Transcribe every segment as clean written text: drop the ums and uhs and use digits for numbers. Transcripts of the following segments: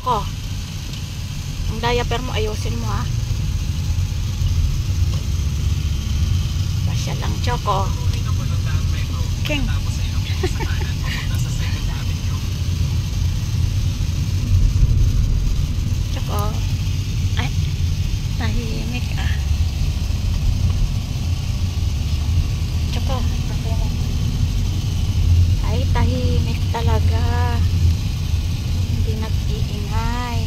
Choco, ang diaper mo ayusin mo ha. Pasya lang Choco. King. Choco. Ay, tahimik ah. Choco. Ay, tahimik talaga. Hindi nag-iingay.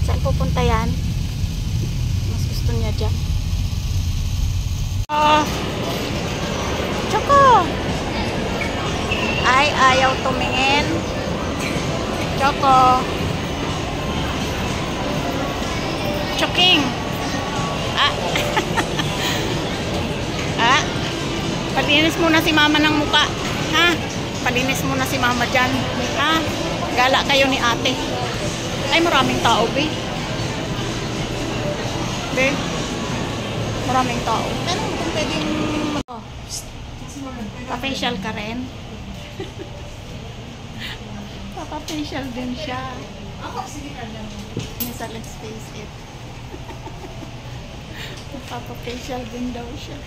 Saan pupunta yan? Mas gusto niya dyan. Choco! Ay, ayaw tumingin. Choco. Choking. Ah. Ah. Palinis muna si mama ng muka. Ha? Palinis muna si mama dyan. Ha? Gala kayo ni ate. Ay, maraming tao, be. Be. Maraming tao. Pero kung pwedeng pa-facial ka rin. Pa-facial din siya. Ako, sige ka lang. Nisa, let's face it. Pa-facial din daw siya.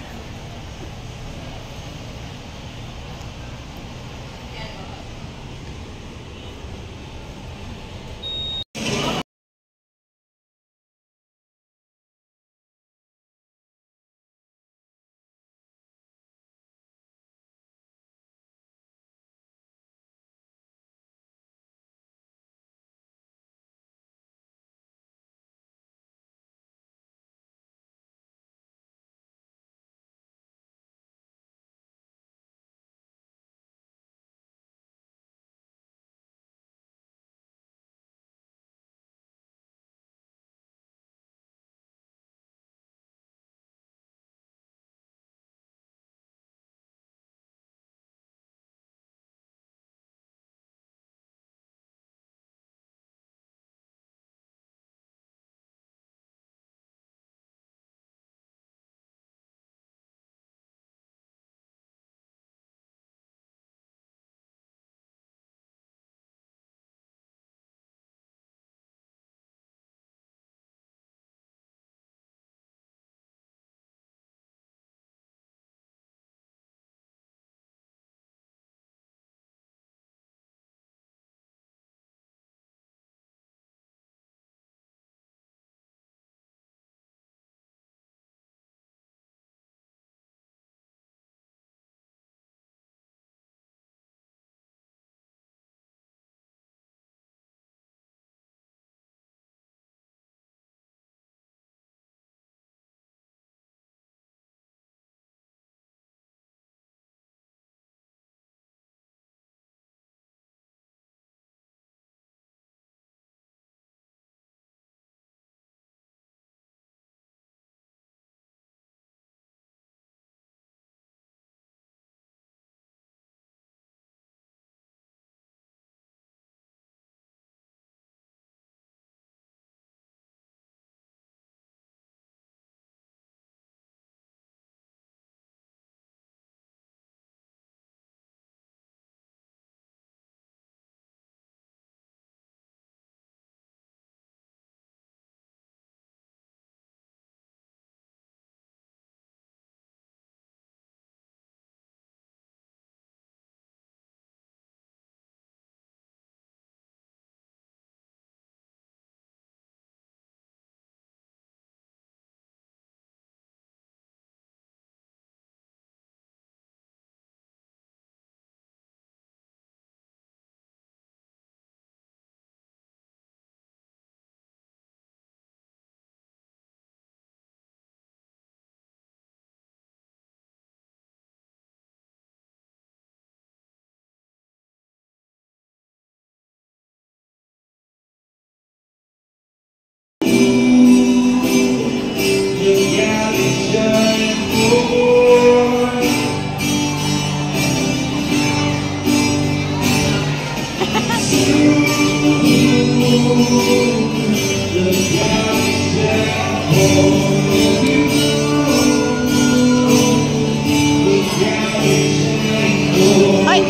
Ay!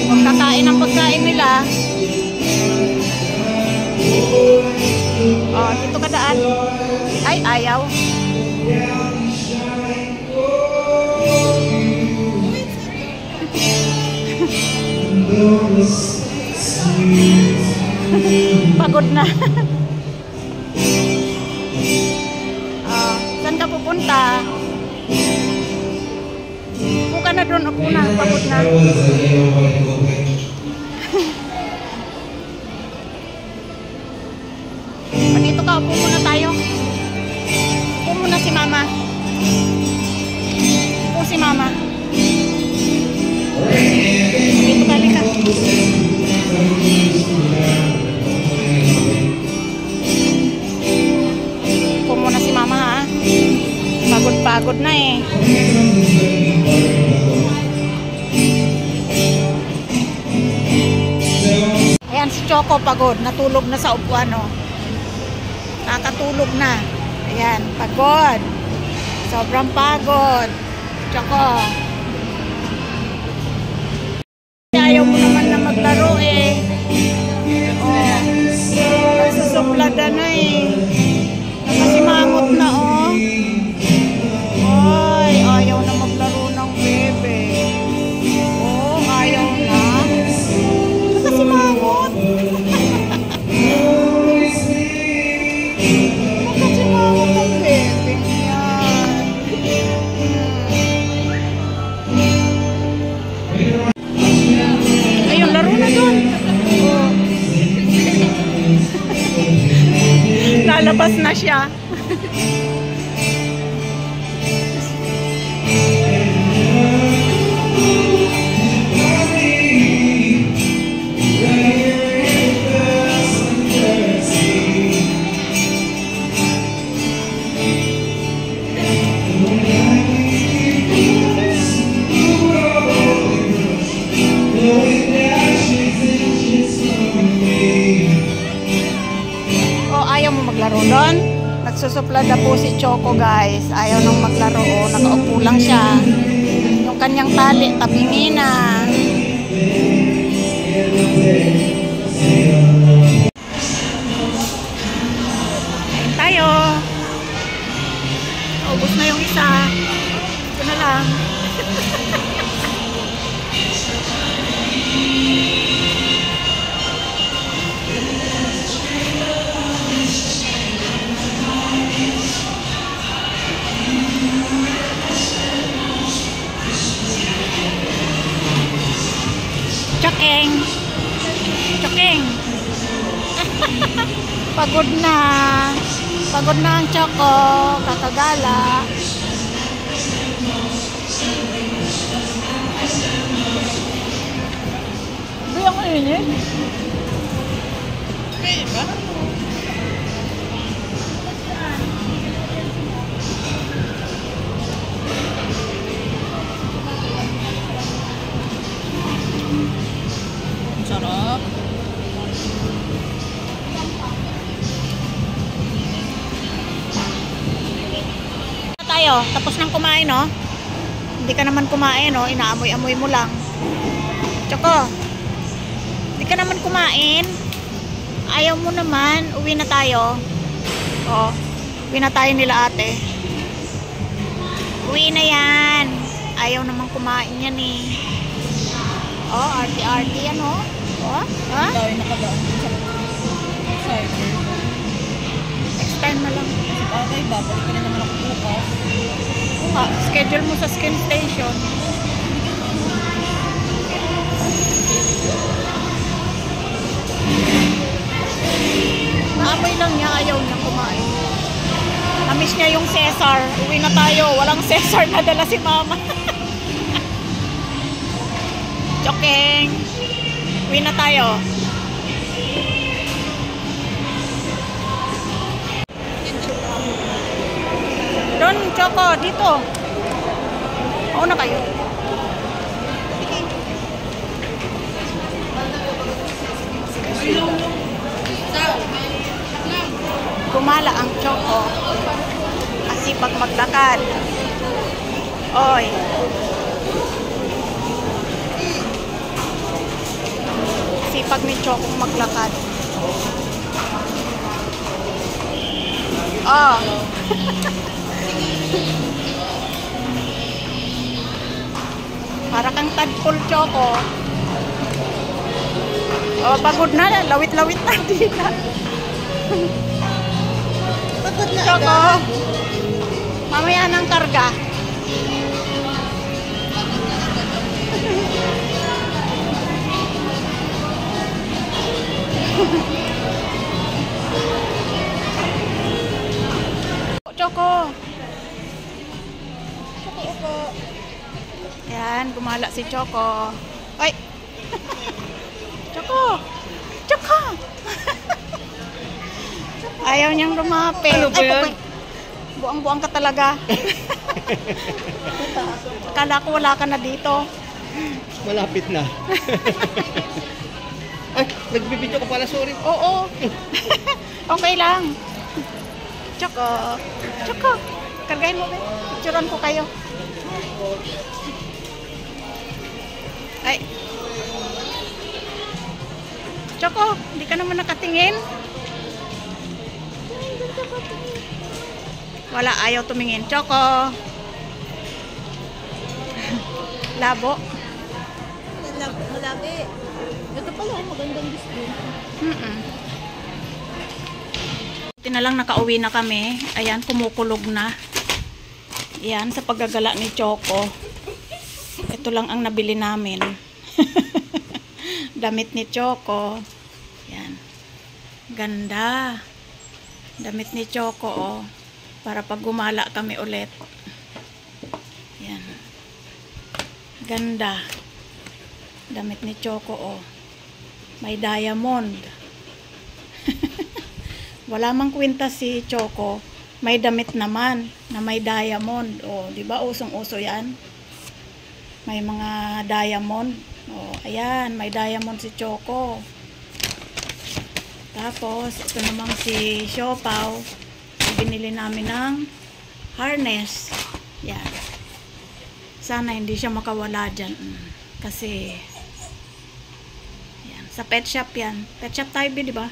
Huwag kakain ng pagkain Oh, dito ka daan. Ay, ayaw. Pagod na. Saan ka pupunta? Upo ka na doon, upo na. Pagod na. Dito ka, upo muna tayo. Upo muna si mama. Upo si mama. Dito ka, halika. Upo muna si mama, ha? Pagod-pagod na eh. Ayan si Choco pagod. Natulog na sa upuan, oh. Nakatulog na. Ayan, pagod. Sobrang pagod. Choco. Ayaw mo naman na maglaro eh. Oh. Nagsusuplada na eh. Nakasimangot na oh. Ay, ayaw na maglaro ng bebe. Oh, ayaw na. Nakasimangot. Nakasimangot ang bebe niya. Ayun, laro na doon. Oh. Lalabas na siya. Maglaro doon. Nagsusuplada po si Choco, guys. Ayaw nang maglaro. Nakaupo lang siya. Yung kanyang tali, tabingi na. Ayun tayo. Ubus na yung isa. Ito na lang. Chokeng. Chokeng. Pagod na. Pagod na ang Choco. Kakagala. Ito yung init. Okay ba? Sarap. Tayo, tapos nang kumain, no? Hindi ka naman kumain, no? Inaamoy-amoy mo lang. Choco, hindi ka naman kumain. Ayaw mo naman. Uwi na tayo. Oh, uwi na tayo nila ate. Uwi na yan. Ayaw naman kumain yan eh. Oh, arty-arty yan, oh. Oh, ha? Dahil nakadaan sa cyber. Next time na lang. Okay, babalik ka na naman ako bukas. Schedule mo sa skin station. Naamoy lang niya, ayaw niya kumain. Namiss niya yung Cesar. Uwi na tayo. Walang Cesar na dala si mama. Chokeng. Uwi na tayo. Doon, Choco, dito. Mauna kayo. Gumala ang Choco. Kasi pag maglakad. Oy. Sipag ni Choco maglakad. Oh. Para kang tadpole, Choco. Oh, pagod na. Lawit-lawit na dito. Pagod na Choco. agad. Mamaya ng karga. Choco. Choco. Yan, gumala si Choco. Ay. Choco. Choco. Ayaw niyang lumapit. Ano ba Ay, yan? buang-buang ka talaga. Akala ko wala ka na dito. Malapit na. Ay, nagbibideo ka pala, sorry. Oo. Okay lang. Choco. Choco. Kargahin mo, be. Picturean ko kayo. Ay. Choco, hindi ka naman nakatingin. Wala, ayaw tumingin. Choco. Labo. Malaki. Ito pala, magandang display. Buti na lang nakauwi na kami. Ayan, kumukulog na. Ayan, sa paggagala ni Choco. Ito lang ang nabili namin. Damit ni Choco. Ayan. Ganda. Damit ni Choco, oh. Para pag gumala kami ulit. Ayan. Ganda. Damit ni Choco, oh. May diamond. Wala mang kwenta si Choco. May damit naman na may diamond. Oh, 'di ba? Usong-uso 'yan. May mga diamond. Oh, ayan, may diamond si Choco. Tapos, ito namang si Siopaw. Binili namin ng harness. Yan. Sana hindi siya makawala dyan. Kasi, yan. Sa pet shop yan. Pet shop tayo, di ba?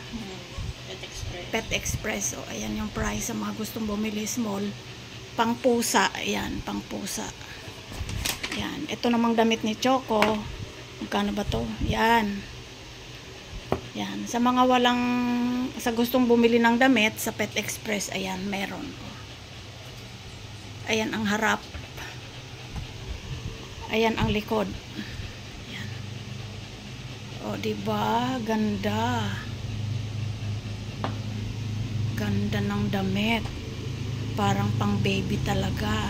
Pet Express. O, ayan yung price sa mga gustong bumili small. Pang pusa. Ayan, pang pusa. Yan. Ito namang damit ni Choco. Magkano ba to? Yan. Yan. Sa mga walang, sa gustong bumili ng damit, sa Pet Express, ayan, meron. Ayan ang harap. Ayan ang likod. Yan. O, diba? Ganda. Ganda ng damit. Parang pang baby talaga.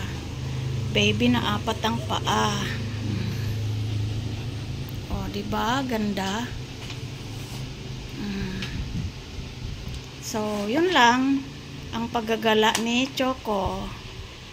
Baby na 4 ang paa. O, diba? Ganda. So, yun lang ang paggagala ni Choco.